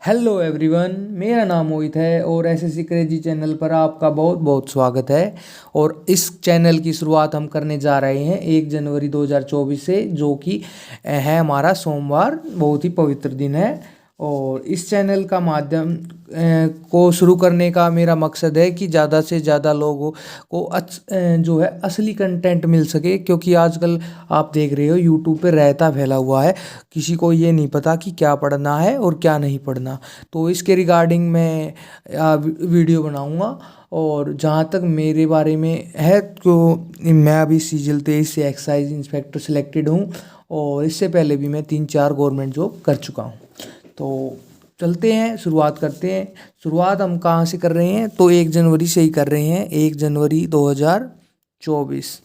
Hello everyone, मेरा नाम मोहित है और एसएससी क्रेजी चैनल पर आपका बहुत बहुत स्वागत है। और इस चैनल की शुरुआत हम करने जा रहे हैं 1 जनवरी 2024 से, जो कि है हमारा सोमवार। बहुत ही पवित्र दिन है और इस चैनल का माध्यम को शुरू करने का मेरा मकसद है कि ज़्यादा से ज़्यादा लोगों को जो है असली कंटेंट मिल सके, क्योंकि आजकल आप देख रहे हो यूट्यूब पे रायता फैला हुआ है। किसी को ये नहीं पता कि क्या पढ़ना है और क्या नहीं पढ़ना। तो इसके रिगार्डिंग मैं वीडियो बनाऊंगा। और जहाँ तक मेरे बारे में है तो मैं अभी सीजल 23 से एक्साइज इंस्पेक्टर सिलेक्टेड हूँ और इससे पहले भी मैं 3-4 गवर्नमेंट जॉब कर चुका हूँ। तो चलते हैं, शुरुआत करते हैं। शुरुआत हम कहाँ से कर रहे हैं? तो 1 जनवरी से ही कर रहे हैं, 1 जनवरी 2024।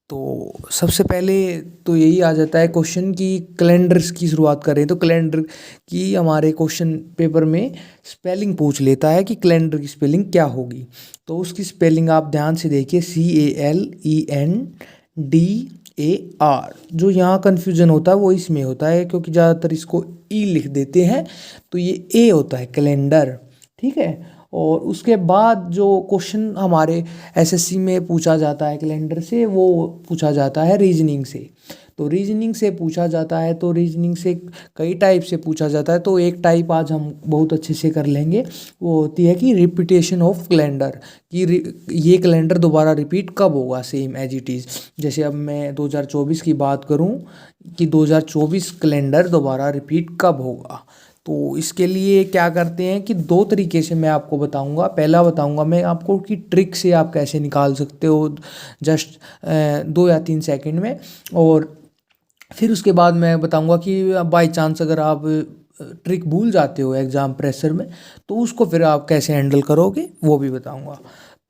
तो सबसे पहले तो यही आ जाता है क्वेश्चन की कैलेंडर्स की शुरुआत करें। तो कैलेंडर की हमारे क्वेश्चन पेपर में स्पेलिंग पूछ लेता है कि कैलेंडर की स्पेलिंग क्या होगी। तो उसकी स्पेलिंग आप ध्यान से देखिए, CALENDAR। जो यहाँ कन्फ्यूजन होता है वो इसमें होता है, क्योंकि ज़्यादातर इसको ई लिख देते हैं, तो ये ए होता है कैलेंडर। ठीक है। और उसके बाद जो क्वेश्चन हमारे एसएससी में पूछा जाता है कैलेंडर से, वो पूछा जाता है रीजनिंग से। तो रीजनिंग से पूछा जाता है, तो रीजनिंग से कई टाइप से पूछा जाता है। तो एक टाइप आज हम बहुत अच्छे से कर लेंगे, वो होती है कि रिपीटेशन ऑफ कैलेंडर, कि ये कैलेंडर दोबारा रिपीट कब होगा, सेम एज इट इज़। जैसे अब मैं 2024 की बात करूं कि 2024 कैलेंडर दोबारा रिपीट कब होगा। तो इसके लिए क्या करते हैं कि 2 तरीके से मैं आपको बताऊंगा। पहला बताऊंगा मैं आपको कि ट्रिक से आप कैसे निकाल सकते हो जस्ट 2 या 3 सेकंड में। और फिर उसके बाद मैं बताऊंगा कि बाय चांस अगर आप ट्रिक भूल जाते हो एग्ज़ाम प्रेशर में, तो उसको फिर आप कैसे हैंडल करोगे वो भी बताऊंगा।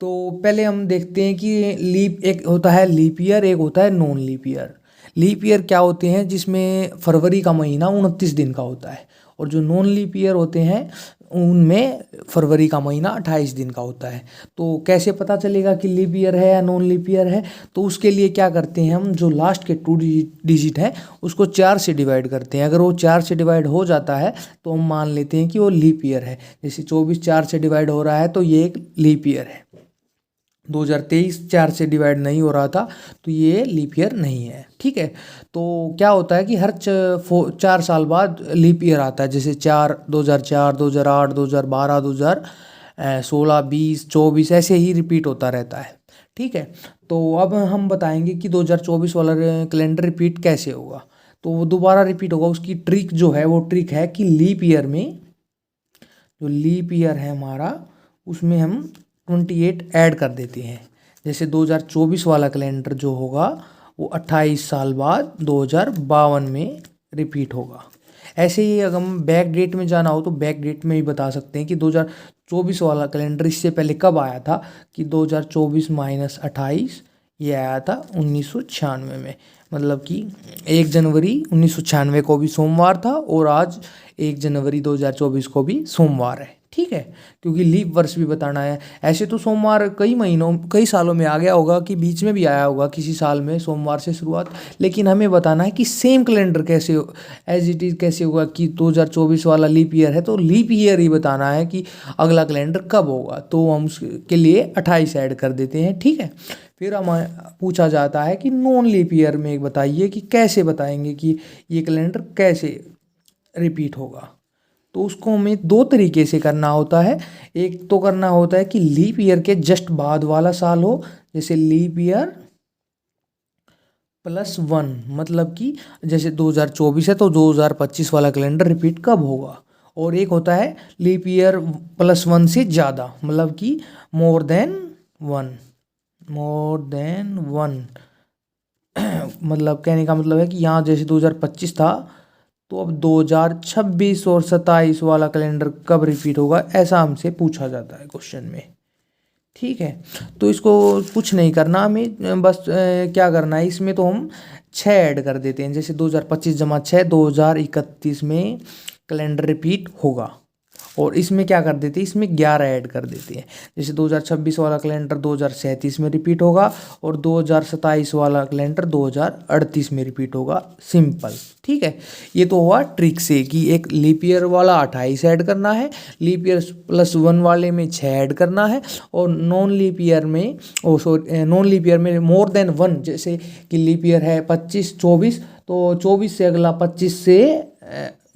तो पहले हम देखते हैं कि लीप, एक होता है लीप ईयर, एक होता है non leap year. Leap year क्या होते हैं? जिसमें फरवरी का महीना 29 दिन का होता है। और जो नॉन लीप ईयर होते हैं उनमें फरवरी का महीना 28 दिन का होता है। तो कैसे पता चलेगा कि लीप ईयर है या नॉन लीप ईयर है? तो उसके लिए क्या करते हैं हम, जो लास्ट के 2 डिजिट है उसको 4 से डिवाइड करते हैं। अगर वो 4 से डिवाइड हो जाता है तो हम मान लेते हैं कि वो लीप ईयर है। जैसे 24 4 से डिवाइड हो रहा है तो ये एक लीप ईयर है। 2023 4 से डिवाइड नहीं हो रहा था तो ये लीप ईयर नहीं है। ठीक है। तो क्या होता है कि हर 4 साल बाद लीप ईयर आता है। जैसे 2004, 2008, 2012, 2016, 20, 24 ऐसे ही रिपीट होता रहता है। ठीक है। तो अब हम बताएंगे कि 2024 वाला कैलेंडर रिपीट कैसे होगा। तो वो दोबारा रिपीट होगा। उसकी ट्रिक जो है वो ट्रिक है कि लीप ईयर में, जो लीप ईयर है हमारा, उसमें हम 28 ऐड कर देते हैं। जैसे 2024 वाला कैलेंडर जो होगा वो 28 साल बाद 2052 में रिपीट होगा। ऐसे ही अगर हम बैक डेट में जाना हो तो बैक डेट में भी बता सकते हैं कि 2024 वाला कैलेंडर इससे पहले कब आया था, कि 2024 माइनस 28 ये आया था 1996 में। मतलब कि 1 जनवरी 1996 को भी सोमवार था और आज 1 जनवरी 2024 को भी सोमवार है। ठीक है। क्योंकि लीप वर्ष भी बताना है। ऐसे तो सोमवार कई महीनों कई सालों में आ गया होगा, कि बीच में भी आया होगा किसी साल में सोमवार से शुरुआत, लेकिन हमें बताना है कि सेम कैलेंडर कैसे एज इट इज़ कैसे होगा। कि 2024 वाला लीप ईयर है तो लीप ईयर ही बताना है कि अगला कैलेंडर कब होगा। तो हम उसके लिए 28 ऐड कर देते हैं। ठीक है। फिर हमें पूछा जाता है कि नॉन लीप ईयर में एक बताइए कि कैसे बताएंगे कि ये कैलेंडर कैसे रिपीट होगा। तो उसको हमें 2 तरीके से करना होता है। एक तो करना होता है कि लीप ईयर के जस्ट बाद वाला साल हो, जैसे लीप ईयर +1, मतलब कि जैसे 2024 है तो 2025 वाला कैलेंडर रिपीट कब होगा। और एक होता है लीप ईयर +1 से ज़्यादा, मतलब कि मोर देन 1, मोर देन 1। मतलब कहने का मतलब है कि यहाँ जैसे 2025 था तो अब 2026 और 27 वाला कैलेंडर कब रिपीट होगा, ऐसा हमसे पूछा जाता है क्वेश्चन में। ठीक है। तो इसको कुछ नहीं करना हमें, बस क्या करना है इसमें, तो हम 6 ऐड कर देते हैं। जैसे 2025 जमा 6, 2031 में कैलेंडर रिपीट होगा। और इसमें क्या कर देते हैं, इसमें 11 ऐड कर देते हैं। जैसे 2026 वाला कैलेंडर 2037 में रिपीट होगा और 2027 वाला कैलेंडर 2038 में रिपीट होगा। सिंपल, ठीक है। ये तो हुआ ट्रिक से कि एक लीप ईयर वाला 28 ऐड करना है, लीप ईयर +1 वाले में 6 ऐड करना है, और नॉन लीप ईयर में नॉन लीप ईयर में मोर देन 1, जैसे कि लीप ईयर है 25-24, तो 24 से अगला 25 से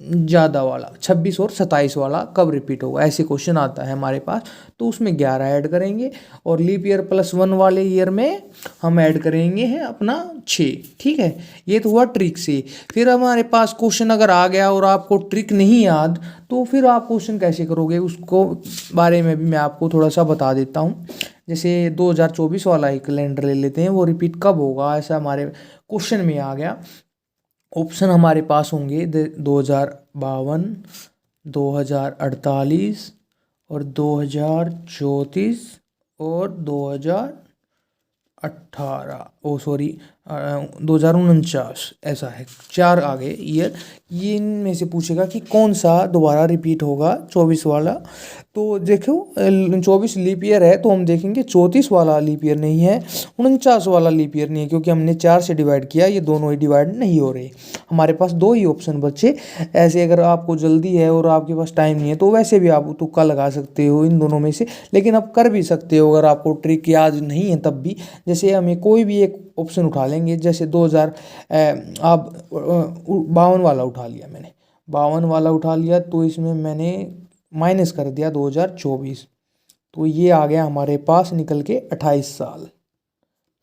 ज़्यादा वाला 26 और 27 वाला कब रिपीट होगा, ऐसे क्वेश्चन आता है हमारे पास। तो उसमें 11 ऐड करेंगे, और लीप ईयर +1 वाले ईयर में हम ऐड करेंगे हैं अपना 6, ठीक है। ये तो हुआ ट्रिक से। फिर हमारे पास क्वेश्चन अगर आ गया और आपको ट्रिक नहीं याद, तो फिर आप क्वेश्चन कैसे करोगे, उसको बारे में भी मैं आपको थोड़ा सा बता देता हूँ। जैसे 2024 वाला एक कैलेंडर ले लेते हैं, वो रिपीट कब होगा, ऐसा हमारे क्वेश्चन में आ गया। ऑप्शन हमारे पास होंगे 2052, 2048 और 2034 और 2049, ऐसा है 4 आगे ईयर। ये इनमें से पूछेगा कि कौन सा दोबारा रिपीट होगा 24 वाला। तो देखो 24 लीप ईयर है, तो हम देखेंगे 34 वाला लीप ईयर नहीं है, 49 वाला लीप ईयर नहीं है, क्योंकि हमने 4 से डिवाइड किया, ये दोनों ही डिवाइड नहीं हो रहे। हमारे पास 2 ही ऑप्शन बचे। ऐसे अगर आपको जल्दी है और आपके पास टाइम नहीं है, तो वैसे भी आप तुक्का लगा सकते हो इन दोनों में से, लेकिन आप कर भी सकते हो अगर आपको ट्रिक याद नहीं है तब भी। जैसे हमें कोई भी एक ऑप्शन उठा लेंगे, जैसे 2000 आप 52 वाला उठा लिया, मैंने 52 वाला उठा लिया, तो इसमें मैंने माइनस कर दिया 2024, तो ये आ गया हमारे पास निकल के 28 साल,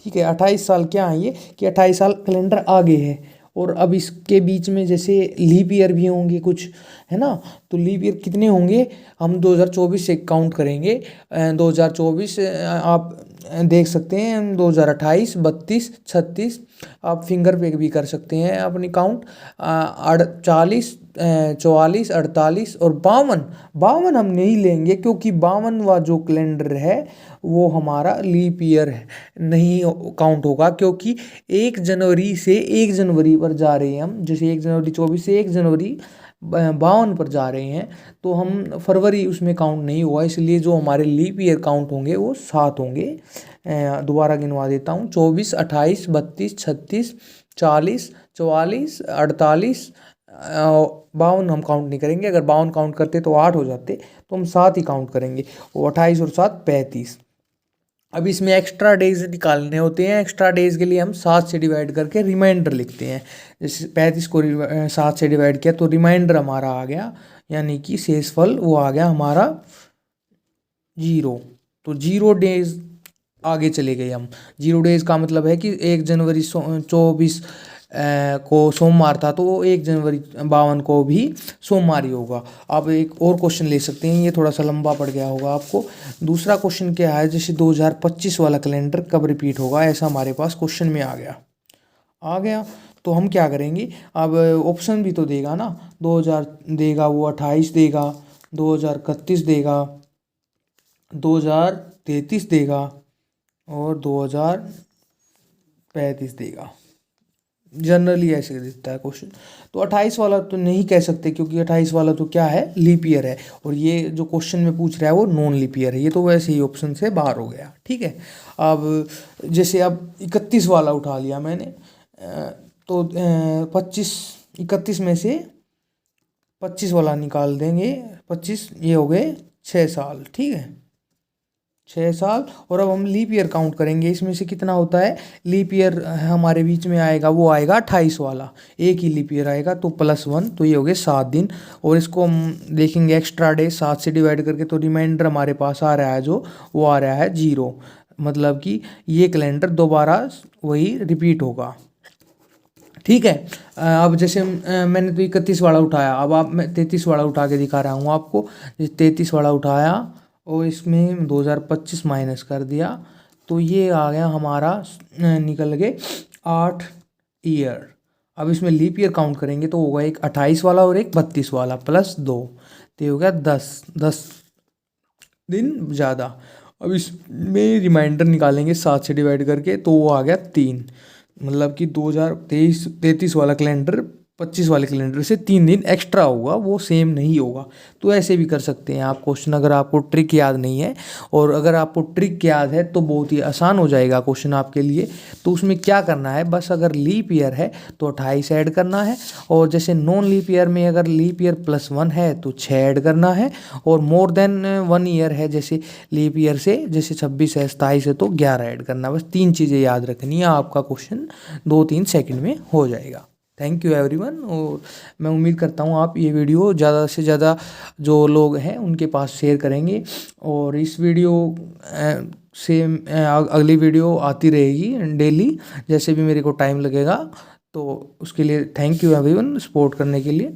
ठीक है। 28 साल क्या है ये, कि 28 साल कैलेंडर आगे है, और अब इसके बीच में जैसे लीप ईयर भी होंगे कुछ, है ना। तो लीप ईयर कितने होंगे, हम 2024 से काउंट करेंगे। 2024 आप देख सकते हैं, 2028, 32, 36, आप फिंगर पे भी कर सकते हैं अपनी काउंट। 40, 44, 48 और 52 हम नहीं लेंगे, क्योंकि 52वां जो कैलेंडर है वो हमारा लीप ईयर है, नहीं काउंट होगा, क्योंकि 1 जनवरी से 1 जनवरी पर जा रहे हैं हम। जैसे 1 जनवरी 24 से 1 जनवरी 52 पर जा रहे हैं, तो हम फरवरी उसमें काउंट नहीं हुआ, इसलिए जो हमारे लीप ईयर काउंट होंगे वो 7 होंगे। दोबारा गिनवा देता हूँ, 24, 28, 32, 36, 40, 44, 48, 52 हम काउंट नहीं करेंगे। अगर 52 काउंट करते तो 8 हो जाते, तो हम 7 ही काउंट करेंगे। और 28 और 7 35। अब इसमें एक्स्ट्रा डेज निकालने होते हैं। एक्स्ट्रा डेज के लिए हम 7 से डिवाइड करके रिमाइंडर लिखते हैं। जैसे 35 को 7 से डिवाइड किया, तो रिमाइंडर हमारा आ गया, यानी कि शेषफल वो आ गया हमारा 0। तो 0 डेज आगे चले गए हम। 0 डेज का मतलब है कि 1 जनवरी 24 को सोमवार था, तो वो 1 जनवरी 52 को भी सोमवार ही होगा। आप एक और क्वेश्चन ले सकते हैं, ये थोड़ा सा लंबा पड़ गया होगा आपको। दूसरा क्वेश्चन क्या है, जैसे 2025 वाला कैलेंडर कब रिपीट होगा, ऐसा हमारे पास क्वेश्चन में आ गया। तो हम क्या करेंगे, अब ऑप्शन भी तो देगा ना, 2000 देगा, वो 28 देगा, 2031 देगा, 2033 देगा और 2035 देगा। जनरली ऐसे देता है क्वेश्चन। तो 28 वाला तो नहीं कह सकते, क्योंकि 28 वाला तो क्या है, लीप ईयर है, और ये जो क्वेश्चन में पूछ रहा है वो नॉन लीप ईयर है, ये तो वैसे ही ऑप्शन से बाहर हो गया, ठीक है। अब जैसे अब 31 वाला उठा लिया मैंने, तो 31 में से 25 वाला निकाल देंगे, 25 ये हो गए 6 साल, ठीक है, 6 साल। और अब हम लीप ईयर काउंट करेंगे, इसमें से कितना होता है, लीप ईयर हमारे बीच में आएगा, वो आएगा 28 वाला, एक ही लीप ईयर आएगा, तो +1, तो ये हो गए 7 दिन। और इसको हम देखेंगे एक्स्ट्रा डे 7 से डिवाइड करके, तो रिमाइंडर हमारे पास आ रहा है जो, वो आ रहा है 0, मतलब कि ये कैलेंडर दोबारा वही रिपीट होगा, ठीक है। अब जैसे मैंने तो 31 वाला उठाया, अब आप मैं 33 वाला उठा के दिखा रहा हूँ आपको। जैसे 33 वाला उठाया और इसमें 2025 माइनस कर दिया, तो ये आ गया हमारा निकल गए 8 ईयर। अब इसमें लीप ईयर काउंट करेंगे, तो होगा एक 28 वाला और एक 32 वाला +2, तो ये हो गया 10 दिन ज़्यादा। अब इसमें रिमाइंडर निकालेंगे 7 से डिवाइड करके, तो वो आ गया 3, मतलब कि 2033 वाला कैलेंडर 25 वाले कैलेंडर से 3 दिन एक्स्ट्रा होगा, वो सेम नहीं होगा। तो ऐसे भी कर सकते हैं आप क्वेश्चन, अगर आपको ट्रिक याद नहीं है। और अगर आपको ट्रिक याद है तो बहुत ही आसान हो जाएगा क्वेश्चन आपके लिए। तो उसमें क्या करना है, बस अगर लीप ईयर है तो 28 ऐड करना है, और जैसे नॉन लीप ईयर में अगर लीप ईयर +1 है तो 6 ऐड करना है, और मोर देन 1 ईयर है जैसे लीप ईयर से, जैसे 26 है 27 है तो 11 ऐड करना है। बस 3 चीज़ें याद रखनी है, आपका क्वेश्चन 2-3 सेकंड में हो जाएगा। Thank you everyone. और मैं उम्मीद करता हूँ आप ये वीडियो ज़्यादा से ज़्यादा जो लोग हैं उनके पास शेयर करेंगे, और इस वीडियो से अगली वीडियो आती रहेगी डेली, जैसे भी मेरे को टाइम लगेगा। तो उसके लिए थैंक यू एवरीवन सपोर्ट करने के लिए।